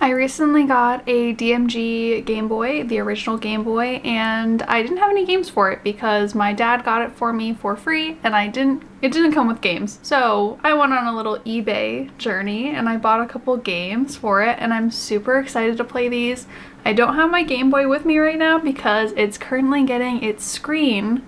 I recently got a DMG Game Boy, the original Game Boy, and I didn't have any games for it because my dad got it for me for free and it didn't come with games. So I went on a little eBay journey and I bought a couple games for it, and I'm super excited to play these. I don't have my Game Boy with me right now because it's currently getting its screen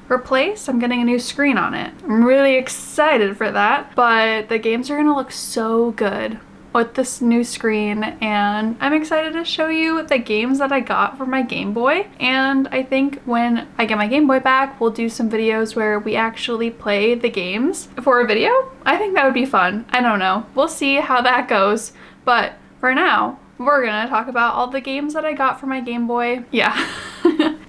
replaced. I'm getting a new screen on it. I'm really excited for that, but the games are gonna look so good with this new screen, and I'm excited to show you the games that I got for my Game Boy. And I think when I get my Game Boy back, we'll do some videos where we actually play the games for a video. I think that would be fun. I don't know. We'll see how that goes. But for now, we're gonna talk about all the games that I got for my Game Boy. Yeah.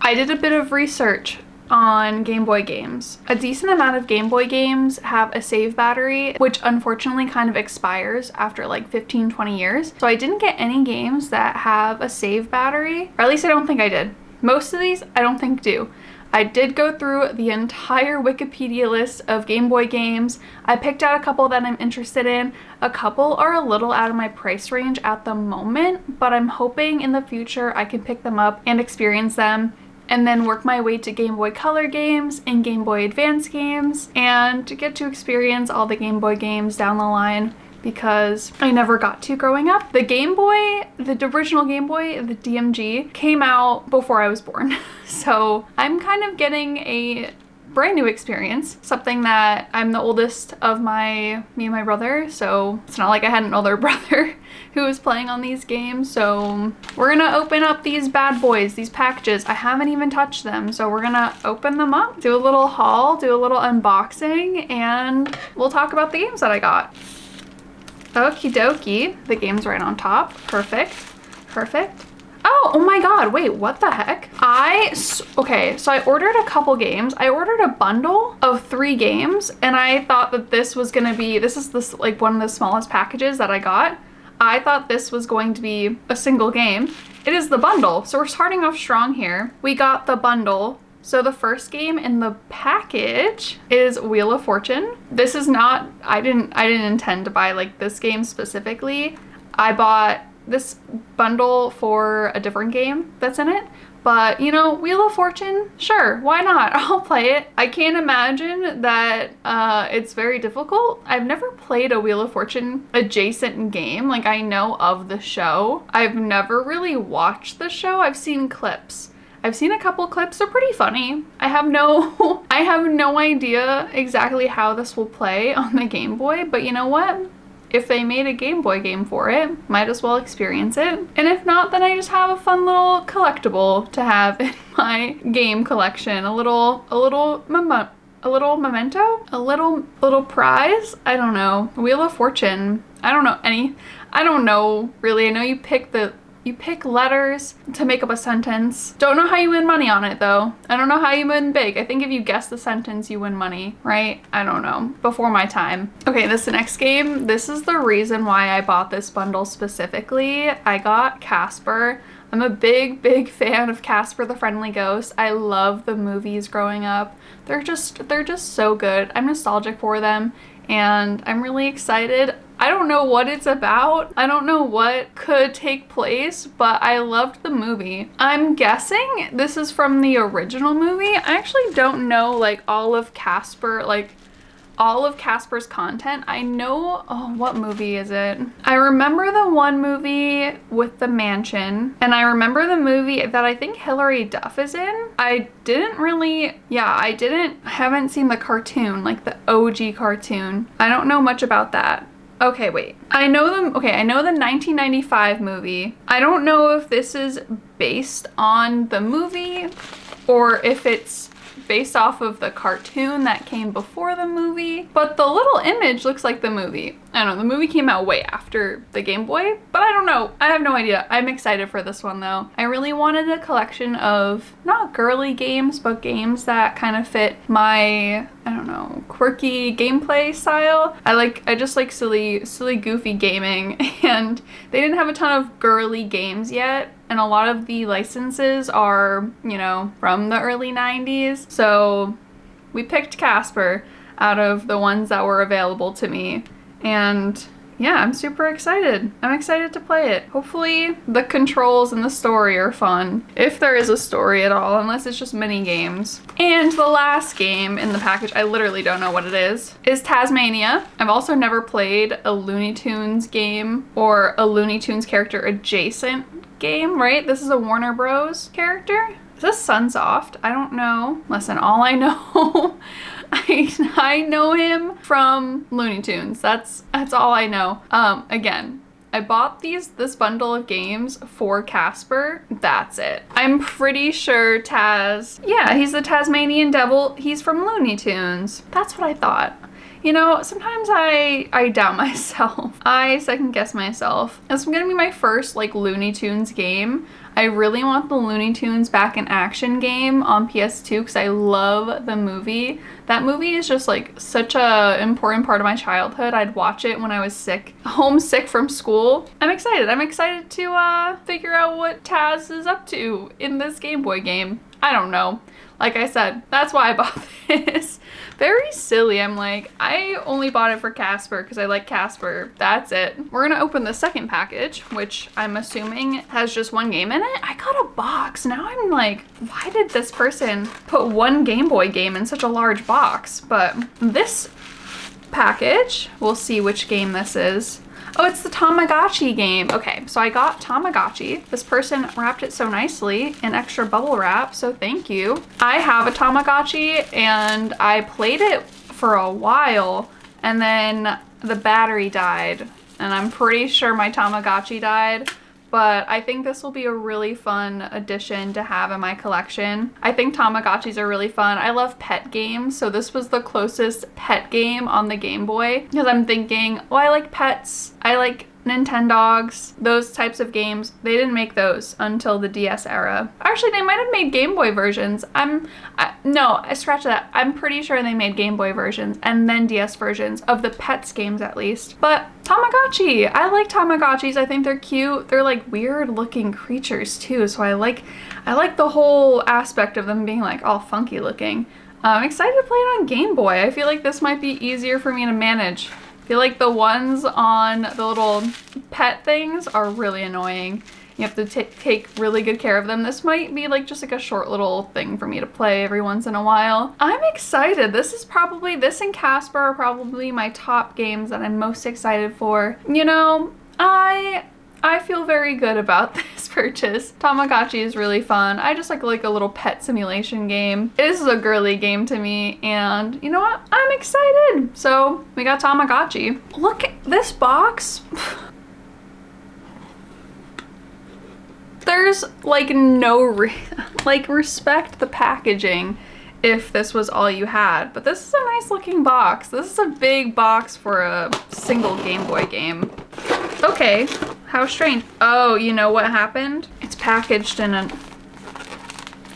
I did a bit of research on Game Boy games. A decent amount of Game Boy games have a save battery, which unfortunately kind of expires after like 15-20 years. So I didn't get any games that have a save battery, or at least I don't think I did. Most of these I don't think do. I did go through the entire Wikipedia list of Game Boy games. I picked out a couple that I'm interested in. A couple are a little out of my price range at the moment, but I'm hoping in the future I can pick them up and experience them, and then work my way to Game Boy Color games and Game Boy Advance games, and to get to experience all the Game Boy games down the line, because I never got to growing up. The Game Boy, the original Game Boy, the DMG, came out before I was born. So I'm kind of getting a brand new experience, something that I'm the oldest of me and my brother, so it's not like I had an older brother who was playing on these games. So we're gonna open up these bad boys, these packages. I haven't even touched them, so we're gonna open them up, do a little haul, do a little unboxing, and we'll talk about the games that I got. Okie dokie, the game's right on top. Perfect, perfect. Oh my god, wait, what the heck? Okay, so I ordered a couple games. I ordered a bundle of 3 games, and I thought that this was gonna be, this is like one of the smallest packages that I got. I thought this was going to be a single game. It is the bundle, so we're starting off strong here. We got the bundle. So the first game in the package is Wheel of Fortune. This is not, I didn't intend to buy like this game specifically. I bought this bundle for a different game that's in it, but you know, Wheel of Fortune, sure, why not? I'll play it. I can't imagine that it's very difficult. I've never played a Wheel of Fortune adjacent game. Like, I know of the show. I've never really watched the show. I've seen clips. I've seen a couple clips. They're pretty funny. I have no idea exactly how this will play on the Game Boy, but you know what? If they made a Game Boy game for it, might as well experience it. And if not, then I just have a fun little collectible to have in my game collection. A little memento? A little prize? I don't know. Wheel of Fortune. I don't know really. I know you pick letters to make up a sentence. Don't know how you win money on it though. I don't know how you win big. I think if you guess the sentence, you win money, right? I don't know. Before my time. Okay, this next game. This is the reason why I bought this bundle specifically. I got Casper. I'm a big fan of Casper the Friendly Ghost. I love the movies growing up. They're just so good. I'm nostalgic for them, and I'm really excited. I don't know what it's about. I don't know what could take place, but I loved the movie. I'm guessing this is from the original movie. I actually don't know like all of Casper's content. I know, oh, what movie is it? I remember the one movie with the mansion, and I remember the movie that I think Hilary Duff is in. I haven't seen the cartoon, like the OG cartoon. I don't know much about that. Okay, wait. I know the 1995 movie. I don't know if this is based on the movie or if it's based off of the cartoon that came before the movie, but the little image looks like the movie. I don't know, the movie came out way after the Game Boy, but I don't know. I have no idea. I'm excited for this one though. I really wanted a collection of not girly games, but games that kind of fit my, I don't know, quirky gameplay style. I just like silly goofy gaming, and they didn't have a ton of girly games yet. And a lot of the licenses are, you know, from the early 90s. So we picked Casper out of the ones that were available to me. And yeah, I'm super excited. I'm excited to play it. Hopefully the controls and the story are fun, if there is a story at all, unless it's just mini games. And the last game in the package, I literally don't know what it is Tazmania. I've also never played a Looney Tunes game or a Looney Tunes character adjacent game, right? This is a Warner Bros. Character. Is this Sunsoft? I don't know. Listen, all I know, I know him from Looney Tunes. That's all I know. Again, I bought this bundle of games for Casper. That's it. I'm pretty sure Taz, yeah, he's the Tasmanian Devil. He's from Looney Tunes. That's what I thought. You know, sometimes I doubt myself. I second guess myself. This is gonna be my first like Looney Tunes game. I really want the Looney Tunes Back in Action game on PS2 because I love the movie. That movie is just like such a important part of my childhood. I'd watch it when I was homesick from school. I'm excited. I'm excited to figure out what Taz is up to in this Game Boy game. I don't know. Like I said, that's why I bought this. Very silly. I'm like, I only bought it for Casper because I like Casper. That's it. We're gonna open the second package, which I'm assuming has just one game in it. I got a box. Now I'm like, why did this person put one Game Boy game in such a large box? But this package, we'll see which game this is. Oh, it's the Tamagotchi game. Okay, so I got Tamagotchi. This person wrapped it so nicely in extra bubble wrap, so thank you. I have a Tamagotchi and I played it for a while and then the battery died and I'm pretty sure my Tamagotchi died. But I think this will be a really fun addition to have in my collection. I think Tamagotchis are really fun. I love pet games, so this was the closest pet game on the Game Boy because I'm thinking, oh, I like pets. I like Nintendogs, those types of games. They didn't make those until the DS era. Actually, they might have made Game Boy versions. No, I scratch that. I'm pretty sure they made Game Boy versions and then DS versions of the Pets games at least. But Tamagotchi, I like Tamagotchis. I think they're cute. They're like weird looking creatures too. So I like the whole aspect of them being like all funky looking. I'm excited to play it on Game Boy. I feel like this might be easier for me to manage. I feel like the ones on the little pet things are really annoying. You have to take really good care of them. This might be like just like a short little thing for me to play every once in a while. I'm excited. This and Casper are probably my top games that I'm most excited for. You know, I feel very good about this purchase. Tamagotchi is really fun. I just like a little pet simulation game. This is a girly game to me and you know what? I'm excited. So we got Tamagotchi. Look at this box. There's like respect the packaging if this was all you had, but this is a nice looking box. This is a big box for a single Game Boy game. Okay, how strange. Oh, you know what happened? It's packaged in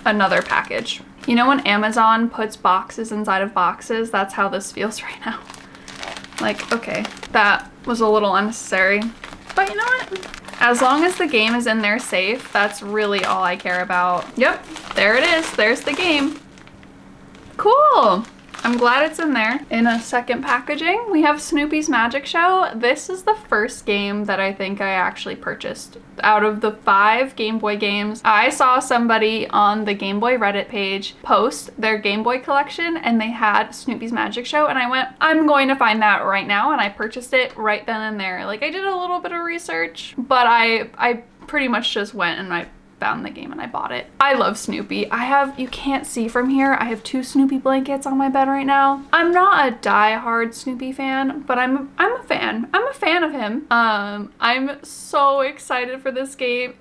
another package. You know when Amazon puts boxes inside of boxes? That's how this feels right now. Like, okay, that was a little unnecessary, but you know what? As long as the game is in there safe, that's really all I care about. Yep, there it is. There's the game. Cool. I'm glad it's in there. In a second packaging, we have Snoopy's Magic Show. This is the first game that I think I actually purchased. Out of the 5 Game Boy games, I saw somebody on the Game Boy Reddit page post their Game Boy collection and they had Snoopy's Magic Show and I went, I'm going to find that right now, and I purchased it right then and there. Like, I did a little bit of research, but I pretty much just went and I found the game and I bought it. I love Snoopy. You can't see from here, I have 2 Snoopy blankets on my bed right now. I'm not a die-hard Snoopy fan, but I'm a fan. I'm a fan of him. I'm so excited for this game.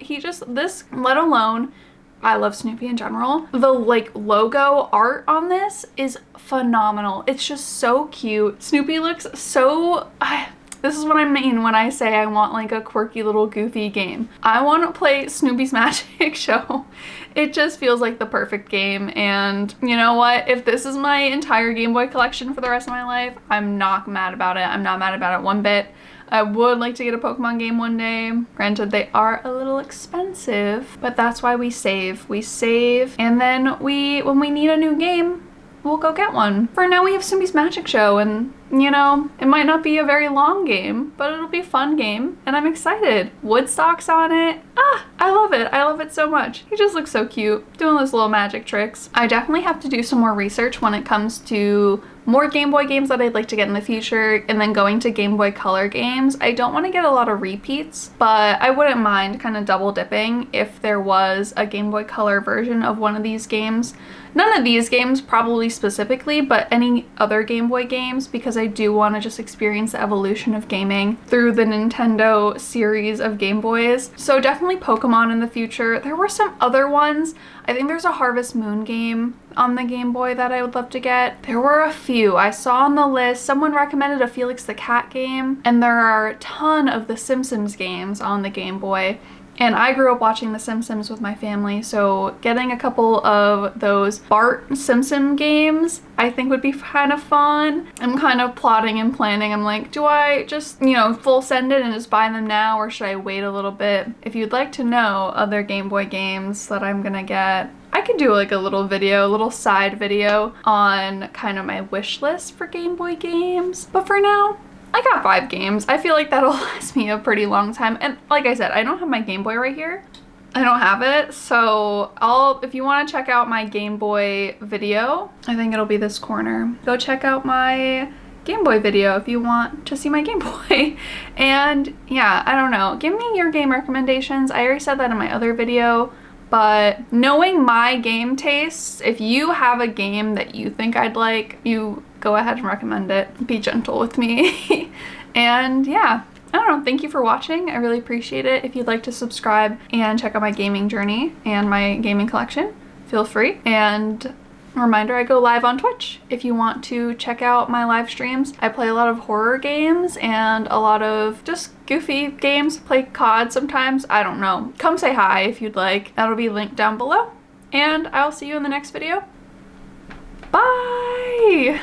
Let alone, I love Snoopy in general. The like logo art on this is phenomenal. It's just so cute. Snoopy looks so, this is what I mean when I say I want like a quirky little goofy game. I want to play Snoopy's Magic Show. It just feels like the perfect game, and you know what? If this is my entire Game Boy collection for the rest of my life, I'm not mad about it. I'm not mad about it one bit. I would like to get a Pokemon game one day. Granted, they are a little expensive, but that's why we save. We save, and then when we need a new game, we'll go get one. For now, we have Sumi's Magic Show, and you know, it might not be a very long game, but it'll be a fun game, and I'm excited. Woodstock's on it. Ah, I love it. I love it so much. He just looks so cute, doing those little magic tricks. I definitely have to do some more research when it comes to more Game Boy games that I'd like to get in the future, and then going to Game Boy Color games. I don't want to get a lot of repeats, but I wouldn't mind kind of double dipping if there was a Game Boy Color version of one of these games. None of these games probably specifically, but any other Game Boy games, because I do want to just experience the evolution of gaming through the Nintendo series of Game Boys. So definitely Pokemon in the future. There were some other ones. I think there's a Harvest Moon game on the Game Boy that I would love to get. There were a few I saw on the list. Someone recommended a Felix the Cat game, and there are a ton of the Simpsons games on the Game Boy. And I grew up watching The Simpsons with my family, so getting a couple of those Bart Simpson games I think would be kind of fun. I'm kind of plotting and planning. I'm like, do I just, you know, full send it and just buy them now, or should I wait a little bit? If you'd like to know other Game Boy games that I'm gonna get, I could do like a little video, a little side video on kind of my wish list for Game Boy games. But for now, I got 5 games. I feel like that'll last me a pretty long time. And like I said, I don't have my Game Boy right here. I don't have it. So if you want to check out my Game Boy video, I think it'll be this corner. Go check out my Game Boy video if you want to see my Game Boy. And yeah, I don't know. Give me your game recommendations. I already said that in my other video. But knowing my game tastes, if you have a game that you think I'd like, you go ahead and recommend it. Be gentle with me. And yeah, I don't know. Thank you for watching. I really appreciate it. If you'd like to subscribe and check out my gaming journey and my gaming collection, feel free. And a reminder, I go live on Twitch if you want to check out my live streams. I play a lot of horror games and a lot of just goofy games. Play COD sometimes. I don't know. Come say hi if you'd like. That'll be linked down below. And I'll see you in the next video. Bye!